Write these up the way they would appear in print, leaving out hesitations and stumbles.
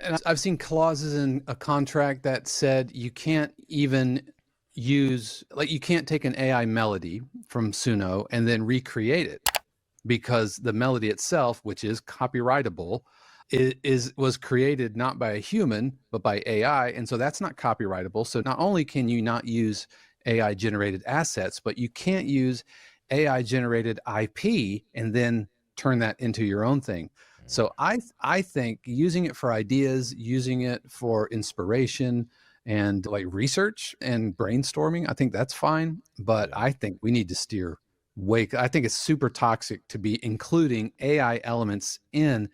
And I've seen clauses in a contract that said you can't even use, like, you can't take an AI melody from Suno and then recreate it because the melody itself, which is copyrightable, was created not by a human but by AI, and so that's not copyrightable. So not only can you not use AI generated assets, but you can't use AI generated IP and then turn that into your own thing. So I think using it for ideas, using it for inspiration and like research and brainstorming, I think that's fine. But Yeah. I think we need to steer I think it's super toxic to be including AI elements in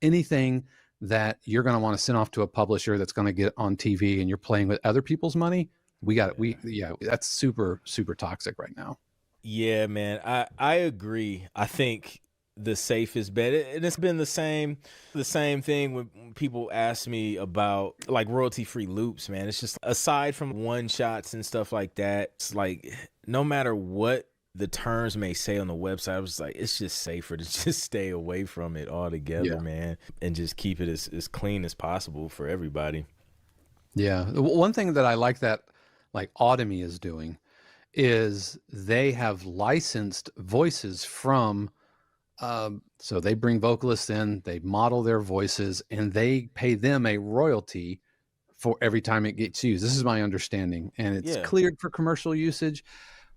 anything that you're going to want to send off to a publisher that's going to get on TV and you're playing with other people's money. Yeah, that's super, super toxic right now. Yeah, man, I agree. I think the safest bet, and it's been the same thing when people ask me about like royalty free loops, man. It's just aside from one shots and stuff like that, it's like no matter what the terms may say on the website, I was like, it's just safer to just stay away from it altogether, Yeah. man, and just keep it as clean as possible for everybody. Yeah. One thing that I like that like Audemy is doing is they have licensed voices from so they bring vocalists in, they model their voices, and they pay them a royalty for every time it gets used. This is my understanding, and it's Yeah, cleared for commercial usage.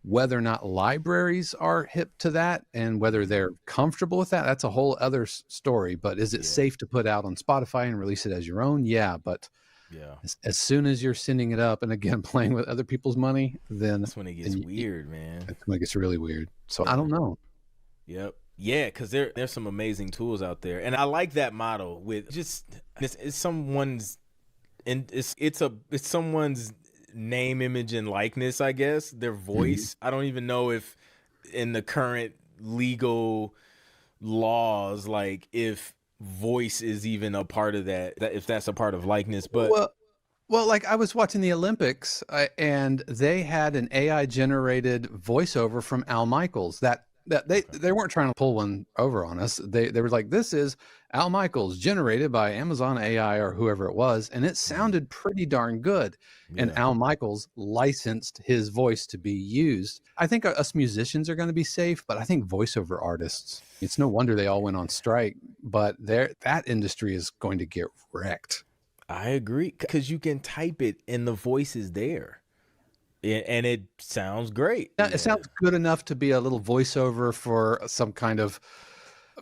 Whether or not libraries are hip to that and whether they're comfortable with that, that's a whole other story. But is it yeah, safe to put out on Spotify and release it as your own? Yeah, but yeah. as soon as you're sending it up and again playing with other people's money, That's when it then gets weird, man. that's when it gets really weird. So I Yeah. don't know. Yep. Yeah, because there's some amazing tools out there, and I like that model with just it's someone's and it's someone's name, image, and likeness. I guess their Mhm. voice. I don't even know if in the current legal laws, like if voice is even a part of that if that's a part of likeness. But Well, well, like I was watching the Olympics, and they had an AI generated voiceover from Al Michaels. That okay, they weren't trying to pull one over on us. They were like, "This is Al Michaels generated by Amazon AI or whoever it was," and it mhm, sounded pretty darn good. And yeah, Al Michaels licensed his voice to be used. I think us musicians are going to be safe, but I think voiceover artists. It's no wonder they all went on strike. But that industry is going to get wrecked. I agree because you can type it and the voice is there, and it sounds great. Yeah, it Yeah, sounds good enough to be a little voiceover for some kind of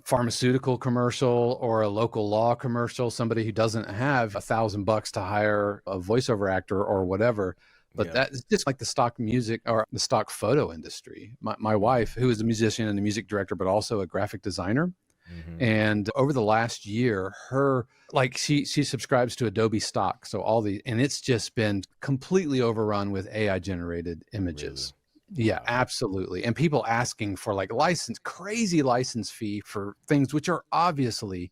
pharmaceutical commercial or a local law commercial, somebody who doesn't have $1,000 to hire a voiceover actor or whatever. But yeah. that's just like the stock music or the stock photo industry. My Mhm, wife, who is a musician and a music director, but also a graphic designer, mhm. and over the last year, she subscribes to Adobe stock. So and it's just been completely overrun with AI generated Really? images. Yeah, Wow. absolutely. And people asking for like crazy license fee for things which are obviously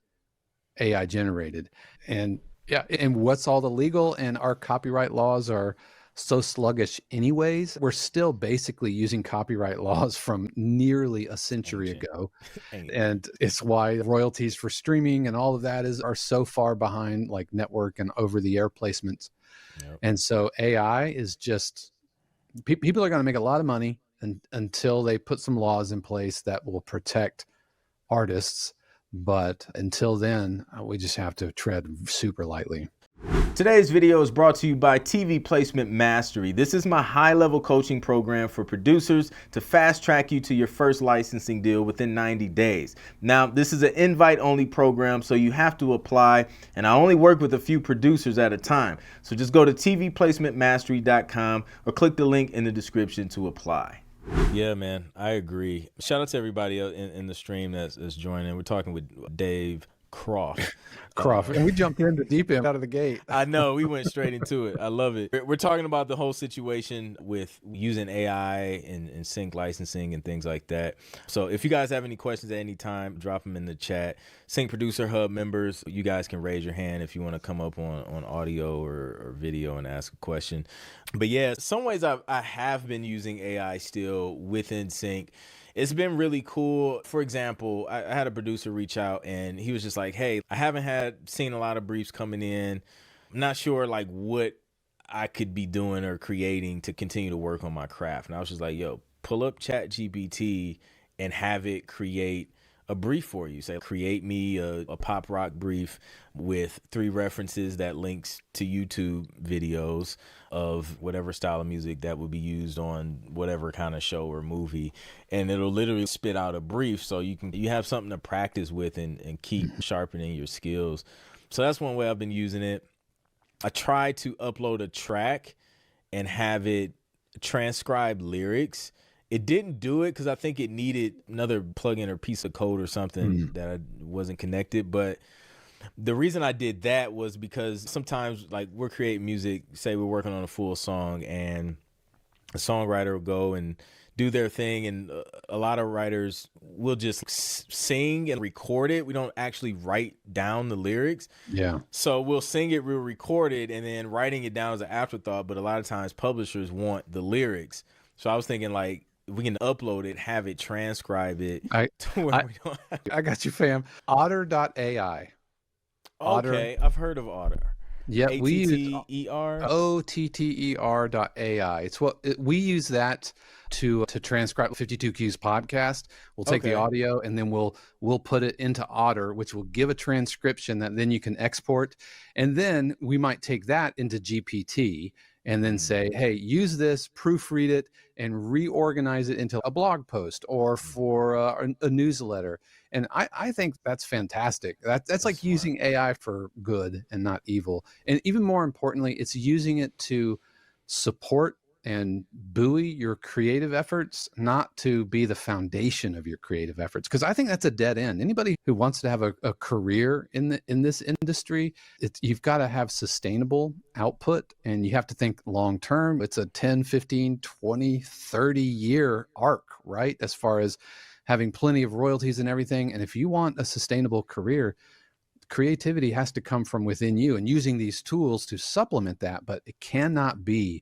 AI generated. And yeah, and what's all the legal and our copyright laws are so sluggish anyways. We're still basically using copyright laws from nearly a century Ancient. ago, Ancient. and it's why royalties for streaming and all of that are so far behind like network and over the air placements. Yep. And so AI is just people are going to make a lot of money until they put some laws in place that will protect artists. But until then, we just have to tread super lightly. Today's video is brought to you by TV Placement Mastery. This is my high-level coaching program for producers to fast-track you to your first licensing deal within 90 days. Now, this is an invite-only program, so you have to apply, and I only work with a few producers at a time. So just go to tvplacementmastery.com or click the link in the description to apply. Yeah, man, I agree. Shout out to everybody in the stream that's joining. We're talking with Dave Croft. Crawford, and we jumped in the deep end out of the gate. I know we went straight into it. I love it. We're talking about the whole situation with using AI and sync licensing and things like that. So if you guys have any questions at any time, drop them in the chat. Sync Producer Hub members, you guys can raise your hand if you want to come up on audio or video and ask a question. But yeah, some ways I have been using AI still within Sync. It's been really cool. For example, I had a producer reach out and he was just like, hey, I haven't seen a lot of briefs coming in. I'm not sure like what I could be doing or creating to continue to work on my craft. And I was just like, yo, pull up ChatGPT and have it create a brief for you. Say, create me a pop rock brief with 3 references that links to YouTube videos of whatever style of music that would be used on whatever kind of show or movie. And it'll literally spit out a brief so you have something to practice with and keep sharpening your skills. So that's one way I've been using it. I tried to upload a track and have it transcribe lyrics. It didn't do it because I think it needed another plugin or piece of code or something that I wasn't connected. But the reason I did that was because sometimes like we're creating music, say we're working on a full song and a songwriter will go and do their thing. And a lot of writers will just sing and record it. We don't actually write down the lyrics. Yeah. So we'll sing it, we'll record it, and then writing it down as an afterthought. But a lot of times publishers want the lyrics. So I was thinking like, we can upload it, have it transcribe it to where we don't have I got you, fam. Otter.ai. Okay, I've heard of Otter. Yeah, we use Otter. OTTER.ai. It's we use that to transcribe 52 Qs podcast. We'll take the audio and then we'll put it into Otter, which will give a transcription that then you can export. And then we might take that into GPT and then say, hey, use this, proofread it, and reorganize it into a blog post or for a newsletter. And I think that's fantastic. That's like smart. Using AI for good and not evil. And even more importantly, it's using it to support and buoy your creative efforts, not to be the foundation of your creative efforts. Because I think that's a dead end. Anybody who wants to have a career in this industry, you've got to have sustainable output and you have to think long term. It's a 10, 15, 20, 30 year arc, right? As far as having plenty of royalties and everything. And if you want a sustainable career, creativity has to come from within you and using these tools to supplement that, but it cannot be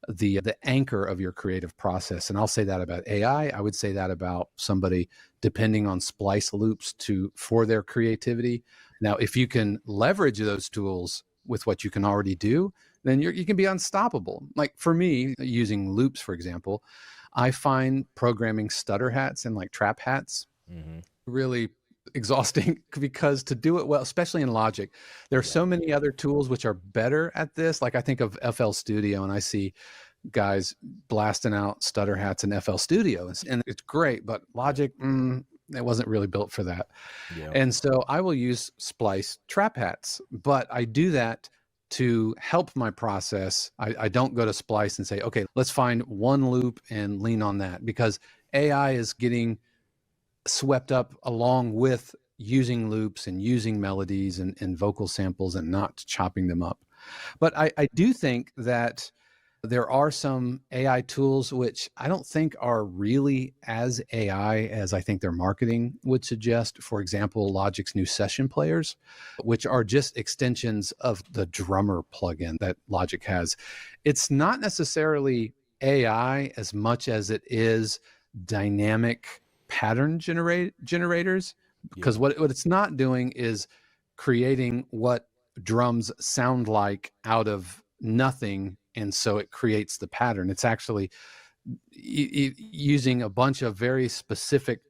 the anchor of your creative process. And I'll say that about AI. I would say that about somebody depending on splice loops for their creativity. Now, if you can leverage those tools with what you can already do, then you can be unstoppable. Like for me, using loops, for example, I find programming stutter hats and like trap hats really exhausting because to do it well, especially in Logic, there are so many other tools which are better at this. Like I think of FL Studio and I see guys blasting out stutter hats in FL Studio and it's great, but Logic, it wasn't really built for that. Yeah. And so I will use splice trap hats, but I do that to help my process. I don't go to splice and say, okay, let's find one loop and lean on that, because AI is getting swept up along with using loops and using melodies and vocal samples and not chopping them up. But I do think that there are some AI tools which I don't think are really as AI as I think their marketing would suggest. For example, Logic's new session players, which are just extensions of the drummer plugin that Logic has. It's not necessarily AI as much as it is dynamic pattern generators, because what it's not doing is creating what drums sound like out of nothing, and so it creates the pattern. It's actually using a bunch of very specific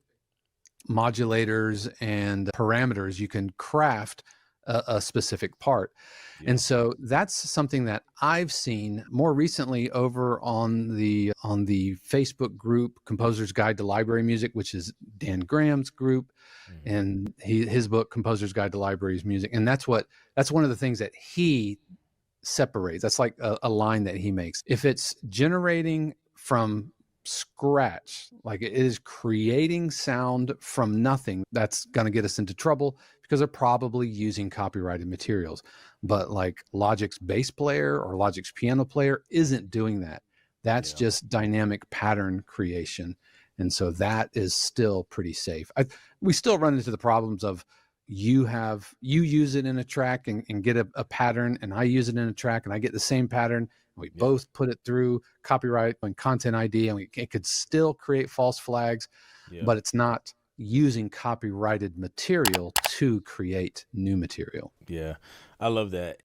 modulators and parameters. You can craft a specific part. And so that's something that I've seen more recently over on the Facebook group Composer's Guide to Library Music, which is Dan Graham's group, and his book Composer's Guide to Library Music. And that's one of the things that he separates. That's like a line that he makes. If it's generating from scratch, like it is creating sound from nothing, that's going to get us into trouble because they're probably using copyrighted materials. But like Logic's bass player or Logic's piano player isn't doing that. That's just dynamic pattern creation. And so that is still pretty safe. We still run into the problems of you use it in a track and get a pattern, and I use it in a track and I get the same pattern. We both put it through copyright and content ID, and it could still create false flags, but it's not using copyrighted material to create new material. Yeah, I love that.